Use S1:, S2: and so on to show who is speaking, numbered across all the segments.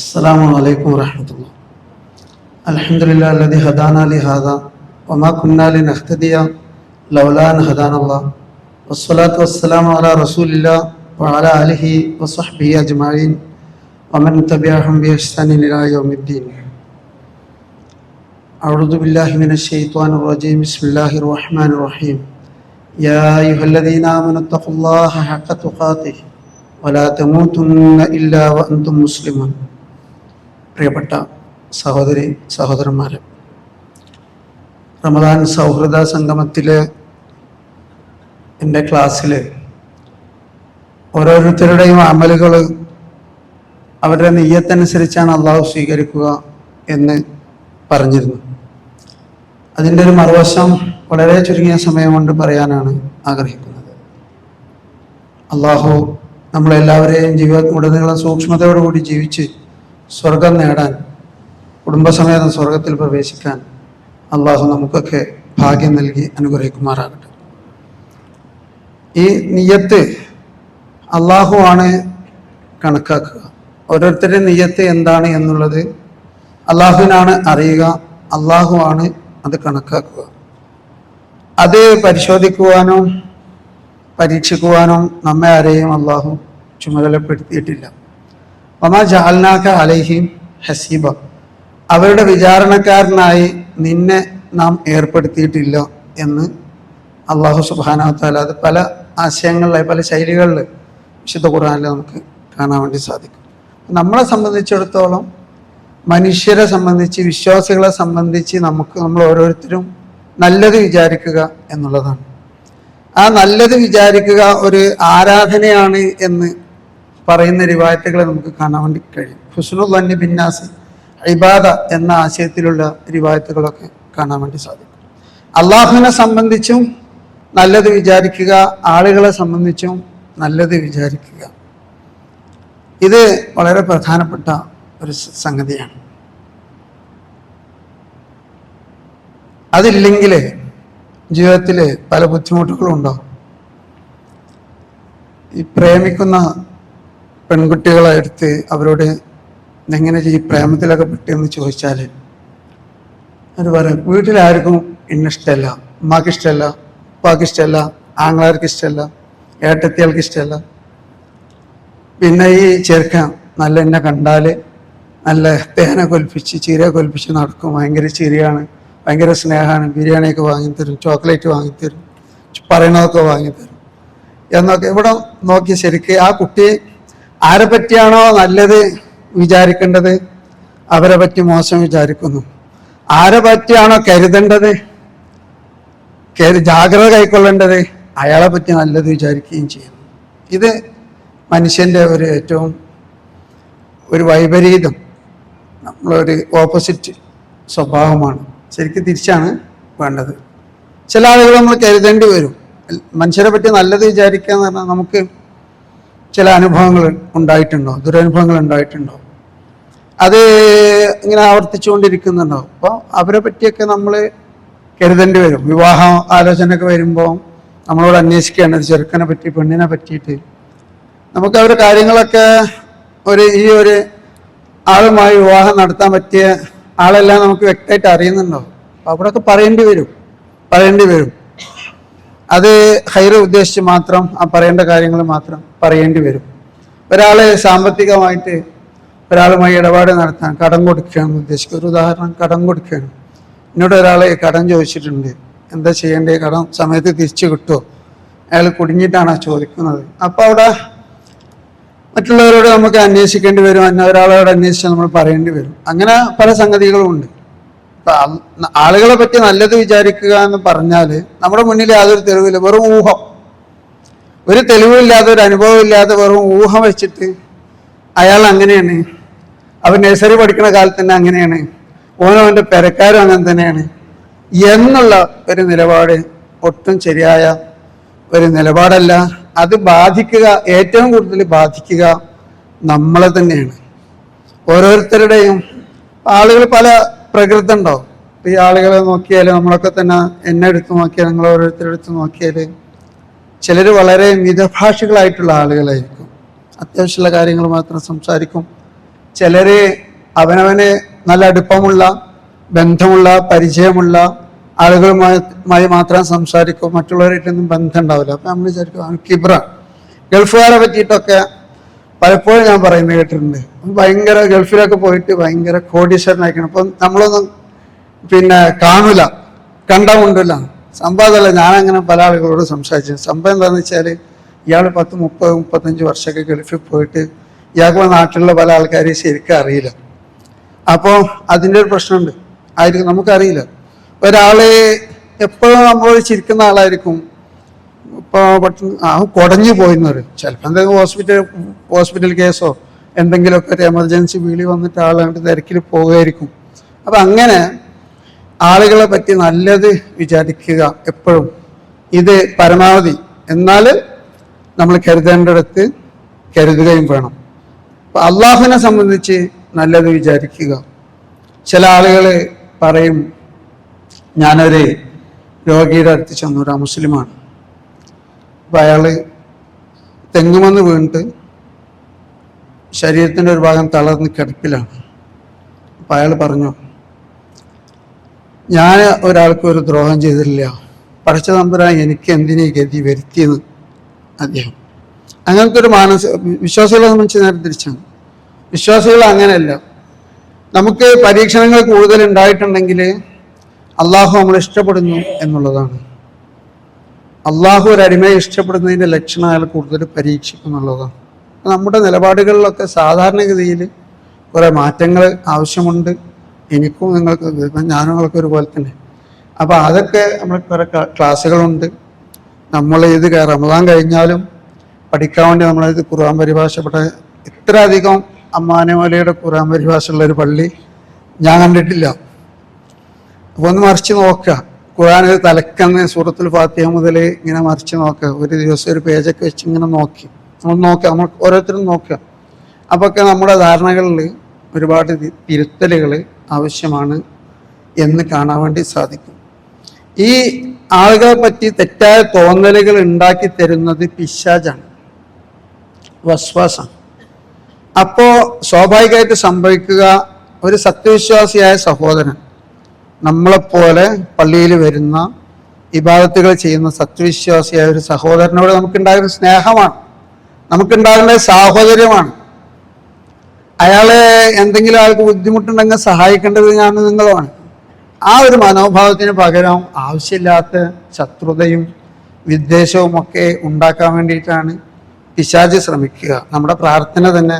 S1: السلام عليكم ورحمة الله. الحمد لله الذي هدانا لهذا وما كنا لنهتدي لولا أن هدانا الله والصلاة والسلام على رسول الله وعلى آله وصحبه أجمعين ومن تبعهم بإحسان إلى يوم الدين. أعوذ بالله من الشيطان الرجيم. بسم الله الرحمن الرحيم. يا أيها الذين آمنوا اتقوا الله حق تقاته ولا تموتن إلا وأنتم مسلمون. പ്രിയപ്പെട്ട സഹോദരി സഹോദരന്മാരെ, റമദാൻ സൗഹൃദ സംഗമത്തിലെ എൻ്റെ ക്ലാസ്സിൽ ഓരോരുത്തരുടെയും അമലുകൾ അവരുടെ നിയ്യത്തനുസരിച്ചാണ് അള്ളാഹു സ്വീകരിക്കുക എന്ന് പറഞ്ഞിരുന്നു. അതിൻ്റെ ഒരു മറുവശം വളരെ ചുരുങ്ങിയ സമയം കൊണ്ട് പറയാനാണ് ആഗ്രഹിക്കുന്നത്. അള്ളാഹു നമ്മളെല്ലാവരെയും ജീവിതത്തിലുടനീളം സൂക്ഷ്മതയോടുകൂടി ജീവിച്ച് സ്വർഗം നേടാൻ, കുടുംബസമേതം സ്വർഗത്തിൽ പ്രവേശിക്കാൻ അള്ളാഹു നമുക്കൊക്കെ ഭാഗ്യം നൽകി അനുഗ്രഹിക്കുമാറാകട്ടെ. ഈ നിയ്യത്ത് അള്ളാഹു ആണ് കണക്കാക്കുക. ഓരോരുത്തരുടെ നിയ്യത്ത് എന്താണ് എന്നുള്ളത് അള്ളാഹുവിനാണ് അറിയുക. അള്ളാഹു ആണ് അത് കണക്കാക്കുക. അത് പരിശോധിക്കുവാനോ പരീക്ഷിക്കുവാനോ നമ്മെ ആരെയും അള്ളാഹു ചുമതലപ്പെടുത്തിയിട്ടില്ല. വമാ ജഅൽനാക അലൈഹിം ഹസീബ, അവരുടെ വിചാരണക്കാരനായി നിന്നെ നാം ഏർപ്പെടുത്തിയിട്ടില്ല എന്ന് അള്ളാഹു സുബ്ഹാനഹു വ തആല അത് പല ആശയങ്ങളിലായി പല ശൈലികളിൽ വിശുദ്ധ ഖുർആനിൽ നമുക്ക് കാണാൻ വേണ്ടി സാധിക്കും. നമ്മളെ സംബന്ധിച്ചിടത്തോളം, മനുഷ്യരെ സംബന്ധിച്ച്, വിശ്വാസികളെ സംബന്ധിച്ച് നമ്മൾ ഓരോരുത്തരും നല്ലത് വിചാരിക്കുക എന്നുള്ളതാണ്. ആ നല്ലത് വിചാരിക്കുക ഒരു ആരാധനയാണ് എന്ന് പറയുന്ന റിവായത്തുകളെ നമുക്ക് കാണാൻ വേണ്ടി കഴിയും. ഹുസ്നുൽ ദന്നി ബിന്നാസ് ഇബാദ എന്ന ആശയത്തിലുള്ള റിവായത്തുകളൊക്കെ കാണാൻ വേണ്ടി സാധിക്കും. അള്ളാഹുവിനെ സംബന്ധിച്ചും നല്ലത് വിചാരിക്കുക, ആളുകളെ സംബന്ധിച്ചും നല്ലത് വിചാരിക്കുക. ഇത് വളരെ പ്രധാനപ്പെട്ട ഒരു സംഗതിയാണ്. അതില്ലെങ്കിൽ ജീവിതത്തിൽ പല ബുദ്ധിമുട്ടുകളും ഉണ്ടാകും. ഈ പ്രേമിക്കുന്ന പെൺകുട്ടികളെ എടുത്ത് അവരോട് എങ്ങനെ ഈ പ്രേമത്തിലൊക്കെ പെട്ടെന്ന് ചോദിച്ചാൽ അവർ പറയും, വീട്ടിലാർക്കും ഇഷ്ടമല്ല, ഉമ്മാക്ക് ഇഷ്ടമല്ല, ഉപ്പാക്ക് ഇഷ്ടമല്ല, ആങ്ങളാർക്ക് ഇഷ്ടമല്ല, ഏട്ടത്തികൾക്ക് ഇഷ്ടമല്ല. പിന്നെ ഈ ചെറുക്കൻ നല്ല എന്നെ കണ്ടാൽ നല്ല തേന കൊൽപ്പിച്ച് ചീര കൊൽപ്പിച്ച് നടക്കും, ഭയങ്കര ചിരിയാണ്, ഭയങ്കര സ്നേഹമാണ്, ബിരിയാണിയൊക്കെ വാങ്ങിത്തരും, ചോക്ലേറ്റ് വാങ്ങിത്തരും, പറയണതൊക്കെ വാങ്ങിത്തരും എന്നൊക്കെ. ഇവിടെ നോക്കി ശരിക്ക് ആ കുട്ടി ആരെ പറ്റിയാണോ നല്ലത് വിചാരിക്കേണ്ടത് അവരെ പറ്റി മോശം വിചാരിക്കുന്നു. ആരെ പറ്റിയാണോ കരുതേണ്ടത്, ജാഗ്രത കൈക്കൊള്ളേണ്ടത് അയാളെ പറ്റി നല്ലത് വിചാരിക്കുകയും ചെയ്യുന്നു. ഇത് മനുഷ്യൻ്റെ ഒരു ഏറ്റവും ഒരു വൈപരീതം, നമ്മളൊരു ഓപ്പോസിറ്റ് സ്വഭാവമാണ്. ശരിക്കും തിരിച്ചാണ് വേണ്ടത്. ചില ആളുകൾ നമ്മൾ കരുതേണ്ടി വരും. മനുഷ്യരെ പറ്റി നല്ലത് വിചാരിക്കുക എന്ന് പറഞ്ഞാൽ നമുക്ക് ചില അനുഭവങ്ങൾ ഉണ്ടായിട്ടുണ്ടോ, ദുരനുഭവങ്ങൾ ഉണ്ടായിട്ടുണ്ടോ, അത് ഇങ്ങനെ ആവർത്തിച്ചുകൊണ്ടിരിക്കുന്നുണ്ടോ. അപ്പോൾ അവരെ പറ്റിയൊക്കെ നമ്മൾ കരുതേണ്ടി വരും. വിവാഹ ആലോചനയൊക്കെ വരുമ്പോൾ നമ്മളോട് അന്വേഷിക്കേണ്ടത് ചെറുക്കനെ പറ്റി, പെണ്ണിനെ പറ്റിയിട്ട് നമുക്ക് അവരുടെ കാര്യങ്ങളൊക്കെ ഈ ഒരു ആളുമായി വിവാഹം നടത്താൻ പറ്റിയ ആളെല്ലാം നമുക്ക് വ്യക്തമായിട്ട് അറിയുന്നുണ്ടോ. അപ്പോൾ അവിടെയൊക്കെ പറയേണ്ടി വരും. അത് ഖൈറ് ഉദ്ദേശിച്ച് മാത്രം ആ പറയേണ്ട കാര്യങ്ങൾ മാത്രം പറയേണ്ടി വരും. ഒരാളെ സാമ്പത്തികമായിട്ട് ഒരാളുമായി ഇടപാട് നടത്താൻ കടം കൊടുക്കുകയാണെന്ന് ഉദ്ദേശിക്കുക. ഒരു ഉദാഹരണം, കടം കൊടുക്കുകയാണ്. എന്നോട് ഒരാളെ കടം ചോദിച്ചിട്ടുണ്ട്, എന്താ ചെയ്യേണ്ടത്, കടം സമയത്ത് തിരിച്ചു കിട്ടുമോ, അയാൾ കുടുങ്ങിയിട്ടാണ് ചോദിക്കുന്നത്. അപ്പോൾ അവിടെ മറ്റുള്ളവരോട് നമുക്ക് അന്വേഷിക്കേണ്ടി വരും, ഒരാളോട് അന്വേഷിച്ചാൽ നമ്മൾ പറയേണ്ടി വരും. അങ്ങനെ പല സംഗതികളും ഉണ്ട്. ആളുകളെ പറ്റി നല്ലത് വിചാരിക്കുക എന്ന് പറഞ്ഞാൽ നമ്മുടെ മുന്നിൽ യാതൊരു തെളിവില്ല, വെറും ഊഹം, ഒരു തെളിവില്ലാതെ ഒരു അനുഭവം ഇല്ലാതെ വെറും ഊഹം വെച്ചിട്ട് അയാൾ അങ്ങനെയാണ്, അവൻ നഴ്സറി പഠിക്കുന്ന കാലത്ത് തന്നെ അങ്ങനെയാണ്, ഓനവൻ്റെ പെരക്കാരും അങ്ങനെ തന്നെയാണ് എന്നുള്ള ഒരു നിലപാട് ഒട്ടും ശരിയായ ഒരു നിലപാടല്ല. അത് ഏറ്റവും കൂടുതൽ ബാധിക്കുക നമ്മളെ തന്നെയാണ്. ഓരോരുത്തരുടെയും ആളുകൾ പല പ്രകൃതം ഉണ്ടാവും. ഈ ആളുകളെ നോക്കിയാൽ, നമ്മളൊക്കെ തന്നെ എന്നെ എടുത്ത് നോക്കിയാൽ, നിങ്ങൾ ഓരോരുത്തരെടുത്ത് നോക്കിയാൽ ചിലർ വളരെ മിതഭാഷികളായിട്ടുള്ള ആളുകളായിരിക്കും. അത്യാവശ്യമുള്ള കാര്യങ്ങൾ മാത്രം സംസാരിക്കും. ചിലര് അവനവന് നല്ല അടുപ്പമുള്ള ബന്ധമുള്ള പരിചയമുള്ള ആളുകളുമായി മാത്രം സംസാരിക്കും, മറ്റുള്ളവരായിട്ടൊന്നും ബന്ധം ഉണ്ടാവില്ല. അപ്പം നമ്മൾ വിചാരിക്കും കിബ്ര. ഗൾഫുകാരെ പറ്റിയിട്ടൊക്കെ പലപ്പോഴും ഞാൻ പറയുന്നത് കേട്ടിട്ടുണ്ട്. ഭയങ്കര ഗൾഫിലൊക്കെ പോയിട്ട് ഭയങ്കര കോടീശ്വരനായിരിക്കണം. അപ്പം നമ്മളൊന്നും കാണൂല, കണ്ടുകൊണ്ടില്ല. സംഭവം അതല്ല. ഞാനങ്ങനെ പല ആളുകളോട് സംസാരിച്ചു. സംഭവം എന്താണെന്ന് വെച്ചാൽ ഇയാൾ 10-30-35 വർഷമൊക്കെ ഗൾഫിൽ പോയിട്ട് ഇയാൾക്ക് നാട്ടിലുള്ള പല ആൾക്കാരെയും ശരിക്കും അറിയില്ല. അപ്പോൾ അതിൻ്റെ ഒരു പ്രശ്നമുണ്ട്. ആയിരിക്കും, നമുക്കറിയില്ല. ഒരാള് എപ്പോഴും നമ്മളോട് ചിരിക്കുന്ന ആളായിരിക്കും. ഇപ്പോൾ പെട്ടെന്ന് കുടഞ്ഞു പോയിന്നൊരു ചിലപ്പോൾ എന്തെങ്കിലും ഹോസ്പിറ്റൽ കേസോ എന്തെങ്കിലുമൊക്കെ ഒരു എമർജൻസി വിളി വന്നിട്ട് ആളുകളുടെ തിരക്കിൽ പോവുകയായിരിക്കും. അപ്പം അങ്ങനെ ആളുകളെ പറ്റി നല്ലത് വിചാരിക്കുക എപ്പോഴും. ഇത് പരമാവധി. എന്നാൽ നമ്മൾ കരുതേണ്ടിടത്ത് കരുതുകയും വേണം. അപ്പം അള്ളാഹുവിനെ സംബന്ധിച്ച് നല്ലത് വിചാരിക്കുക. ചില ആളുകൾ പറയും, ഞാനൊരു രോഗിയുടെ അടുത്ത് ചെന്നു, ഒരു മുസ്ലിമാണ്. അപ്പം അയാൾ തെങ്ങുമെന്ന് വീണിട്ട് ശരീരത്തിൻ്റെ ഒരു ഭാഗം തളർന്ന് കിടപ്പിലാണ്. അപ്പം അയാൾ പറഞ്ഞു, ഞാൻ ഒരാൾക്ക് ഒരു ദ്രോഹം ചെയ്തിട്ടില്ല, പടച്ച തമ്പുരാൻ എനിക്ക് എന്തിനീ ഗതി വരുത്തിയത് അദ്ദേഹം. അങ്ങനത്തെ ഒരു വിശ്വാസികളെ സംബന്ധിച്ച് നേരെ തിരിച്ചാണ്. വിശ്വാസികൾ അങ്ങനെയല്ല. നമുക്ക് പരീക്ഷണങ്ങൾ കൂടുതൽ ഉണ്ടായിട്ടുണ്ടെങ്കിൽ അള്ളാഹു നമ്മൾ ഇഷ്ടപ്പെടുന്നു എന്നുള്ളതാണ്. അള്ളാഹു ഒരു അടിമയെ ഇഷ്ടപ്പെടുന്നതിൻ്റെ ലക്ഷണം അയാൾ കൂടുതൽ പരീക്ഷിക്കും എന്നുള്ളതാണ്. നമ്മുടെ നിലപാടുകളിലൊക്കെ സാധാരണഗതിയിൽ കുറേ മാറ്റങ്ങൾ ആവശ്യമുണ്ട്. എനിക്കും നിങ്ങൾക്ക്, ഞാനുങ്ങൾക്ക് ഒരുപോലെ തന്നെ. അപ്പോൾ അതൊക്കെ നമ്മൾ കുറേ ക്ലാസ്സുകളുണ്ട്. നമ്മൾ ഇത് റമദാൻ കഴിഞ്ഞാലും പഠിക്കാൻ വേണ്ടി നമ്മളിത് ഖുർആൻ പരിഭാഷപ്പെട്ട ഇത്ര അധികം അമ്മാനമലയുടെ ഖുർആൻ പരിഭാഷ ഉള്ളൊരു പള്ളി ഞാൻ കണ്ടിട്ടില്ല. അപ്പോൾ ഒന്ന് മറിച്ച് നോക്കുക. ഖുർആൻ തലക്കന്ന് സൂറത്തുൽ ഫാത്തിഹ മുതൽ ഇങ്ങനെ മറിച്ച് നോക്കുക. ഒരു ദിവസം ഒരു പേജൊക്കെ വെച്ച് ഇങ്ങനെ നമ്മൾ ഓരോരുത്തരും നോക്കുക. അപ്പൊക്കെ നമ്മുടെ ധാരണകളിൽ ഒരുപാട് തിരുത്തലുകൾ ആവശ്യമാണ് എന്ന് കാണാൻ വേണ്ടി സാധിക്കും. ഈ ആളുകളെ പറ്റി തെറ്റായ തോന്നലുകൾ ഉണ്ടാക്കി തരുന്നത് പിശാചാണ്, വസ്വാസാണ്. അപ്പോ സ്വാഭാവികമായിട്ട് സംഭവിക്കുക, ഒരു സത്യവിശ്വാസിയായ സഹോദരൻ, നമ്മളെപ്പോലെ പള്ളിയിൽ വരുന്ന ഇബാദത്തുകൾ ചെയ്യുന്ന സത്യവിശ്വാസിയായ ഒരു സഹോദരനോട് നമുക്കുണ്ടാകുന്ന സ്നേഹമാണ്, നമുക്കുണ്ടാകുന്ന സാഹോദര്യമാണ്. അയാളെ എന്തെങ്കിലും ആൾക്ക് ബുദ്ധിമുട്ടുണ്ടെങ്കിൽ സഹായിക്കേണ്ടത് ഞാനും നിങ്ങളുമാണ്. ആ ഒരു മനോഭാവത്തിന് പകരം ആവശ്യമില്ലാത്ത ശത്രുതയും വിദ്വേഷവും ഒക്കെ ഉണ്ടാക്കാൻ വേണ്ടിയിട്ടാണ് പിശാച് ശ്രമിക്കുക. നമ്മുടെ പ്രാർത്ഥന തന്നെ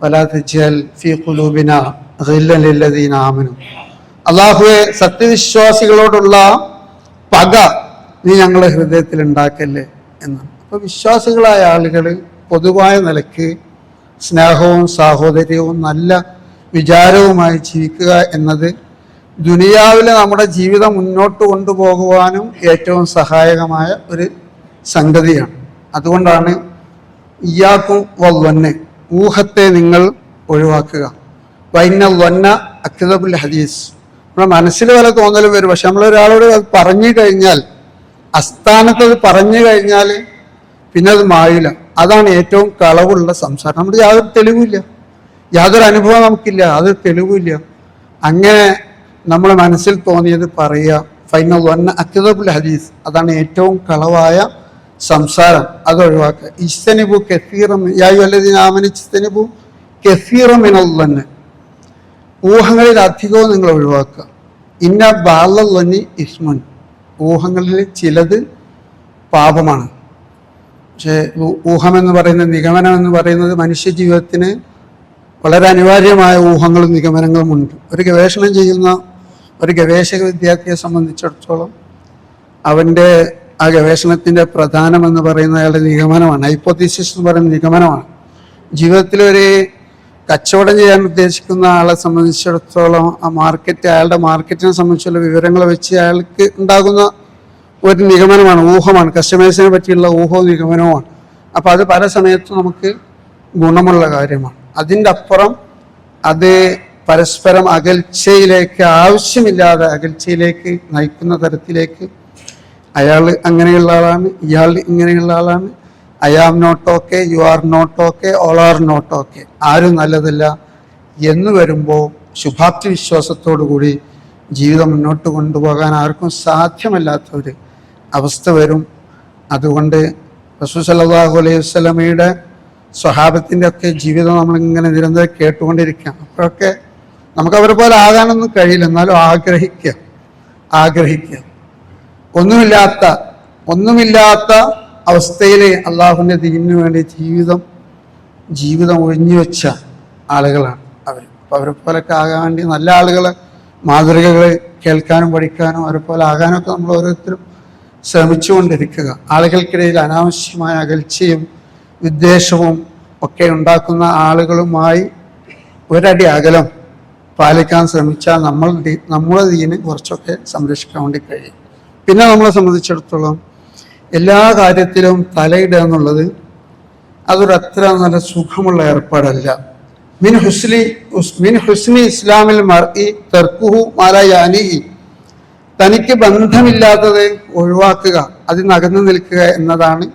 S1: വലാ തജ്അൽ ഫീ ഖുലൂബിനാ ഗില്ലൻ ലില്ലദീന ആമനൂ, അല്ലാഹുവേ സത്യവിശ്വാസികളോടുള്ള പക നീ ഞങ്ങളുടെ ഹൃദയത്തിൽ ഉണ്ടാക്കല്ലേ എന്നാണ്. അപ്പോൾ വിശ്വാസികളായ ആളുകൾ പൊതുവായ നിലയ്ക്ക് സ്നേഹവും സാഹോദര്യവും നല്ല വിചാരവുമായി ജീവിക്കുക എന്നത് ദുനിയാവിലെ നമ്മുടെ ജീവിതം മുന്നോട്ട് കൊണ്ടുപോകുവാനും ഏറ്റവും സഹായകമായ ഒരു സംഗതിയാണ്. അതുകൊണ്ടാണ് ഇയ്യാക്കും വന്നെ, ഊഹത്തെ നിങ്ങൾ ഒഴിവാക്കുക. വൈന വന്ന അക്തബുൽ ഹദീസ്. നമ്മുടെ മനസ്സിൽ പല തോന്നലും വരും. പക്ഷെ നമ്മളൊരാളോട് അത് പറഞ്ഞു കഴിഞ്ഞാൽ, അസ്ഥാനത്ത് അത് പറഞ്ഞു കഴിഞ്ഞാൽ പിന്നെ അത് മായില്ല. അതാണ് ഏറ്റവും കളവുള്ള സംസാരം. നമ്മുടെ യാതൊരു തെളിവില്ല, യാതൊരു അനുഭവം നമുക്കില്ല, അതൊരു തെളിവില്ല. അങ്ങനെ നമ്മുടെ മനസ്സിൽ തോന്നിയത് പറയുക. ഫൈന വന്ന അക്തബുൽ ഹദീസ്, അതാണ് ഏറ്റവും കളവായ സംസാരം. അത് ഒഴിവാക്കുക. ഇസ്തനിബു കസീറം യാ അയ്യുഹല്ലദീന ആമനൂ ഇസ്തനിബു കസീറം മിനൽ വന്ന്, ഊഹങ്ങളിൽ അധികവും നിങ്ങൾ ഒഴിവാക്കുക. ഇന്ന ബാലി ഇസ്മുൻ, ഊഹങ്ങളിൽ ചിലത് പാപമാണ്. പക്ഷേ ഊഹമെന്ന് പറയുന്നത്, നിഗമനം എന്ന് പറയുന്നത് മനുഷ്യ ജീവിതത്തിന് വളരെ അനിവാര്യമായ ഊഹങ്ങളും നിഗമനങ്ങളും ഉണ്ട്. ഒരു ഗവേഷണം ചെയ്യുന്ന ഒരു ഗവേഷക വിദ്യാർത്ഥിയെ സംബന്ധിച്ചിടത്തോളം അവൻ്റെ ആ ഗവേഷണത്തിൻ്റെ പ്രധാനമെന്ന് പറയുന്നത് അയാളുടെ നിഗമനമാണ്. ഹൈപ്പോത്തീസിസ് എന്ന് പറയുന്ന നിഗമനമാണ്. ജീവിതത്തിലൊരു കച്ചവടം ചെയ്യാൻ ഉദ്ദേശിക്കുന്ന ആളെ സംബന്ധിച്ചിടത്തോളം ആ മാർക്കറ്റ്, അയാളുടെ മാർക്കറ്റിനെ സംബന്ധിച്ചുള്ള വിവരങ്ങൾ വെച്ച് അയാൾക്ക് ഉണ്ടാകുന്ന ഒരു നിഗമനമാണ്, ഊഹമാണ്. കസ്റ്റമേഴ്സിനെ പറ്റിയുള്ള ഊഹവും നിഗമനവുമാണ്. അപ്പോൾ അത് പല സമയത്തും നമുക്ക് ഗുണമുള്ള കാര്യമാണ്. അതിൻ്റെ അപ്പുറം അത് പരസ്പരം അകൽച്ചയിലേക്ക്, ആവശ്യമില്ലാതെ അകൽച്ചയിലേക്ക് നയിക്കുന്ന തരത്തിലേക്ക് അയാൾ അങ്ങനെയുള്ള ആളാണ്, ഇയാൾ ഇങ്ങനെയുള്ള ആളാണ്, I am not okay, you are not okay, all are not okay, ആരും നല്ലതല്ല എന്ന് വരുമ്പോൾ ശുഭാപ്തി വിശ്വാസത്തോടു കൂടി ജീവിതം മുന്നോട്ട് കൊണ്ടുപോകാൻ ആർക്കും സാധ്യമല്ലാത്ത ഒരു അവസ്ഥ വരും. അതുകൊണ്ട് റസൂൽ സല്ലല്ലാഹു അലൈഹി വസല്ലമയുടെ സ്വഹാബത്തിൻ്റെ ഒക്കെ ജീവിതം നമ്മളിങ്ങനെ നിരന്തരം കേട്ടുകൊണ്ടിരിക്കുക. അപ്പോഴൊക്കെ നമുക്ക് അവരെ പോലെ ആകാനൊന്നും കഴിയില്ല, എന്നാലും ആഗ്രഹിക്കുക. ഒന്നുമില്ലാത്ത അവസ്ഥയിൽ അള്ളാഹുവിൻ്റെ ദീനിനു വേണ്ടി ജീവിതം ഒഴിഞ്ഞു വെച്ച ആളുകളാണ് അവർ. അപ്പോൾ അവരെ പോലൊക്കെ ആകാൻ വേണ്ടി നല്ല ആളുകളെ മാതൃകകൾ കേൾക്കാനും പഠിക്കാനും അവരെ പോലെ ആകാനൊക്കെ നമ്മൾ ഓരോരുത്തരും ശ്രമിച്ചുകൊണ്ടിരിക്കുക. ആളുകൾക്കിടയിൽ അനാവശ്യമായ അകൽച്ചയും വിദ്വേഷവും ഒക്കെ ഉണ്ടാക്കുന്ന ആളുകളുമായി ഒരടി അകലം പാലിക്കാൻ ശ്രമിച്ചാൽ നമ്മുടെ ദീന് കുറച്ചൊക്കെ സംരക്ഷിക്കാൻ വേണ്ടി കഴിയും. പിന്നെ നമ്മളെ സംബന്ധിച്ചിടത്തോളം എല്ലാ കാര്യത്തിലും തലയിടുക എന്നുള്ളത് അതൊരു അത്ര നല്ല സുഖമുള്ള ഏർപ്പാടല്ല. മിൻ ഹുസ്നി ഇസ്ലാമിൽ മർഇ തർക്കുഹു മാ ലാ യാനിഹി, തനിക്ക് ബന്ധമില്ലാത്തത് ഒഴിവാക്കുക, അതിന് അകന്നു നിൽക്കുക എന്നതാണ്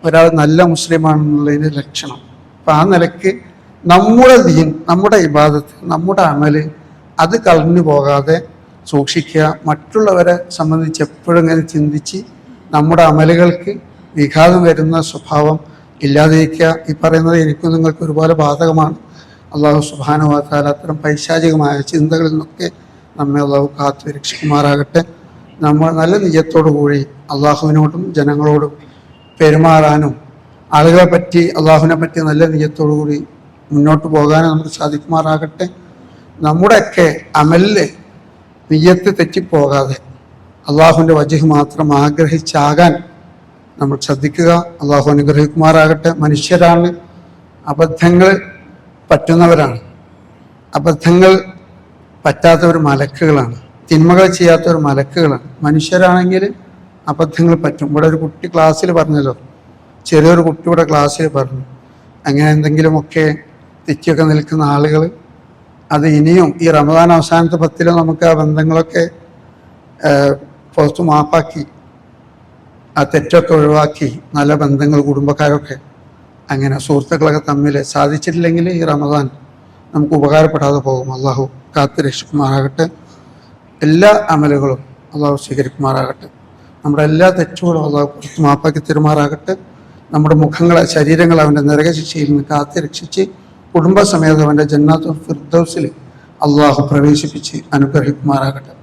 S1: ഒരാൾ നല്ല മുസ്ലിമാണെന്നുള്ളതിൻ്റെ ലക്ഷണം. അപ്പം ആ നിലയ്ക്ക് നമ്മുടെ ദീൻ, നമ്മുടെ ഇബാദത്ത്, നമ്മുടെ അമല് അത് കളഞ്ഞു പോകാതെ സൂക്ഷിക്കുക. മറ്റുള്ളവരെ സംബന്ധിച്ച് എപ്പോഴും ഇങ്ങനെ ചിന്തിച്ച് നമ്മുടെ അമലുകൾക്ക് വിഘാതം വരുന്ന സ്വഭാവം ഇല്ലാതിരിക്കുക. ഈ പറയുന്നത് എനിക്കും നിങ്ങൾക്ക് ഒരുപോലെ ബാധകമാണ്. അള്ളാഹു സുബ്ഹാനഹു വ തആല അത്തരം പൈശാചികമായ ചിന്തകളിൽ നിന്നൊക്കെ നമ്മെ അള്ളാഹു കാത്തു രക്ഷിക്കുമാറാകട്ടെ. നമ്മൾ നല്ല നിയ്യത്തോടു കൂടി അള്ളാഹുവിനോടും ജനങ്ങളോടും പെരുമാറാനും ആളുകളെ പറ്റി അള്ളാഹുവിനെ പറ്റി നല്ല നിയ്യത്തോടു കൂടി മുന്നോട്ട് പോകാനും നമുക്ക് സാധിക്കുമാറാകട്ടെ. നമ്മുടെയൊക്കെ അമലില് നിയ്യത്ത് തെറ്റിപ്പോകാതെ അള്ളാഹുവിൻ്റെ വജ്ഹ് മാത്രം ആഗ്രഹിച്ചാകാൻ നമ്മൾ ശ്രദ്ധിക്കുക. അള്ളാഹു അനുഗ്രഹിക്കുമാറാകട്ടെ. മനുഷ്യരാണ്, അബദ്ധങ്ങൾ പറ്റുന്നവരാണ്. അബദ്ധങ്ങൾ പറ്റാത്തവർ മലക്കുകളാണ്, തിന്മകൾ ചെയ്യാത്തവർ മലക്കുകളാണ്. മനുഷ്യരാണെങ്കിൽ അബദ്ധങ്ങൾ പറ്റും. ഇവിടെ ഒരു കുട്ടി ക്ലാസ്സിൽ പറഞ്ഞല്ലോ, ചെറിയൊരു കുട്ടിയുടെ ക്ലാസ്സിൽ പറഞ്ഞു, അങ്ങനെ എന്തെങ്കിലുമൊക്കെ തെറ്റിയൊക്കെ നിൽക്കുന്ന ആളുകൾ അത് ഇനിയും ഈ റമദാൻ അവസാനത്തെ 10 നമുക്ക് ആ ബന്ധങ്ങളൊക്കെ പുറത്തു മാപ്പാക്കി ആ തെറ്റൊക്കെ ഒഴിവാക്കി നല്ല ബന്ധങ്ങൾ കുടുംബക്കാരൊക്കെ അങ്ങനെ സുഹൃത്തുക്കളൊക്കെ തമ്മിൽ സാധിച്ചിട്ടില്ലെങ്കിൽ ഈ റമദാൻ നമുക്ക് ഉപകാരപ്പെടാതെ പോകും. അള്ളാഹു കാത്ത് രക്ഷിക്കുമാറാകട്ടെ. എല്ലാ അമലുകളും അള്ളാഹു സ്വീകരിക്കുമാറാകട്ടെ. നമ്മുടെ എല്ലാ തെറ്റുകളും അള്ളാഹു പുറത്ത് മാപ്പാക്കി തരുമാറാകട്ടെ. നമ്മുടെ മുഖങ്ങളെ, ശരീരങ്ങളെ അവൻ്റെ നരകശിക്ഷയിൽ നിന്ന് കാത്ത് രക്ഷിച്ച് കുടുംബസമേതം അവൻ്റെ ജന്നാത്തുൽ ഫിർദൗസിൽ അള്ളാഹു പ്രവേശിപ്പിച്ച് അനുഗ്രഹിക്കുമാറാകട്ടെ.